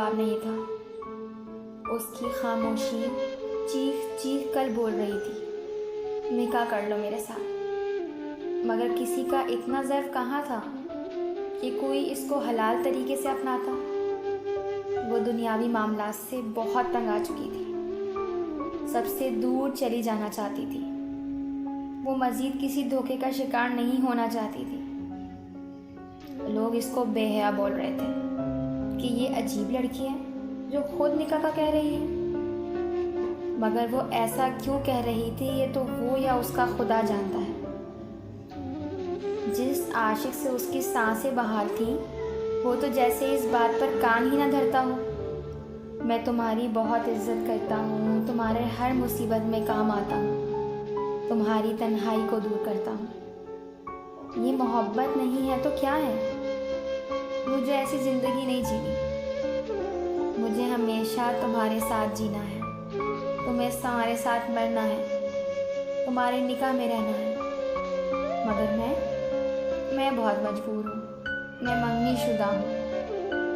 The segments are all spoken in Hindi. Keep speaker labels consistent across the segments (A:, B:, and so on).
A: जवाब नहीं था। उसकी खामोशी चीख चीख कर बोल रही थी, निकाह कर लो मेरे साथ। मगर किसी का इतना ज़र्फ कहाँ था कि कोई इसको हलाल तरीके से अपनाता। वो दुनियावी मामलात से बहुत तंग आ चुकी थी, सबसे दूर चली जाना चाहती थी। वो मज़ीद किसी धोखे का शिकार नहीं होना चाहती थी। लोग इसको बेहया बोल रहे थे कि ये अजीब लड़की है जो खुद निकाह का कह रही है। मगर वो ऐसा क्यों कह रही थी ये तो वो या उसका खुदा जानता है। जिस आशिक से उसकी सांसें बहाल थी वो तो जैसे इस बात पर कान ही ना धरता हो। मैं तुम्हारी बहुत इज्जत करता हूँ, तुम्हारे हर मुसीबत में काम आता हूँ, तुम्हारी तन्हाई को दूर करता हूँ। ये मोहब्बत नहीं है तो क्या है? मुझे ऐसी ज़िंदगी नहीं जीनी। मुझे हमेशा तुम्हारे साथ जीना है, तुम्हें तुम्हारे साथ मरना है, तुम्हारे निकाह में रहना है। मगर मैं बहुत मजबूर हूँ, मैं मंगनीशुदा हूँ।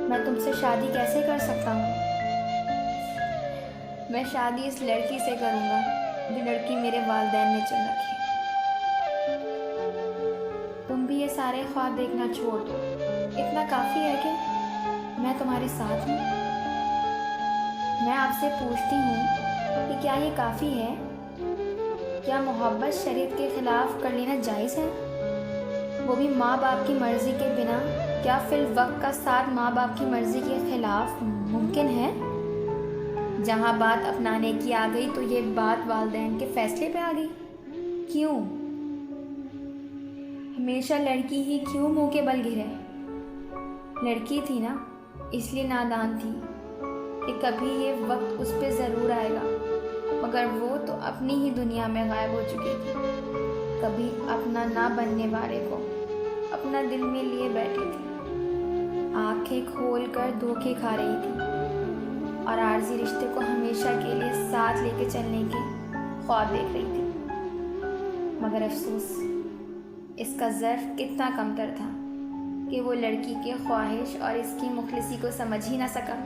A: मैं तुमसे शादी कैसे कर सकता हूँ? मैं शादी इस लड़की से करूँगा जो लड़की मेरे वालिदैन ने चुन रखी है। तुम भी ये सारे ख्वाब देखना छोड़ दो। इतना काफ़ी है कि मैं तुम्हारे साथ हूँ। मैं आपसे पूछती हूँ कि क्या ये काफ़ी है? क्या मोहब्बत शरीयत के ख़िलाफ़ कर लेना जायज़ है? वो भी माँ बाप की मर्ज़ी के बिना। क्या फिल वक्त का साथ माँ बाप की मर्ज़ी के ख़िलाफ़ मुमकिन है? जहाँ बात अपनाने की आ गई तो ये बात वालिदैन के फ़ैसले पे आ गई। क्यों? हमेशा लड़की ही क्यों मुँह के बल गिरे? लड़की थी ना, इसलिए नादान थी कि कभी ये वक्त उस पे ज़रूर आएगा। मगर वो तो अपनी ही दुनिया में गायब हो चुकी थी। कभी अपना ना बनने वाले को अपना दिल में लिए बैठी थी, आंखें खोल कर धोखे खा रही थी और आर्जी रिश्ते को हमेशा के लिए साथ लेके चलने के ख्वाब देख रही थी। मगर अफसोस, इसका ज़र्फ कितना कमतर था कि वो लड़की के ख्वाहिश और इसकी मुखलिसी को समझ ही ना सका।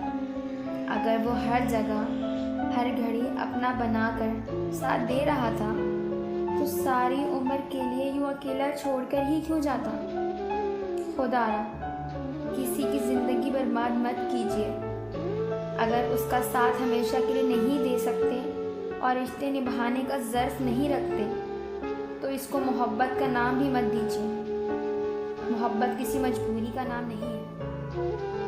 A: अगर वो हर जगह हर घड़ी अपना बनाकर साथ दे रहा था तो सारी उम्र के लिए यूँ अकेला छोड़कर ही क्यों जाता? खुदारा, किसी की ज़िंदगी बर्बाद मत कीजिए। अगर उसका साथ हमेशा के लिए नहीं दे सकते और रिश्ते निभाने का ज़र्फ नहीं रखते तो इसको मोहब्बत का नाम भी मत दीजिए। मोहब्बत किसी मजबूरी का नाम नहीं है।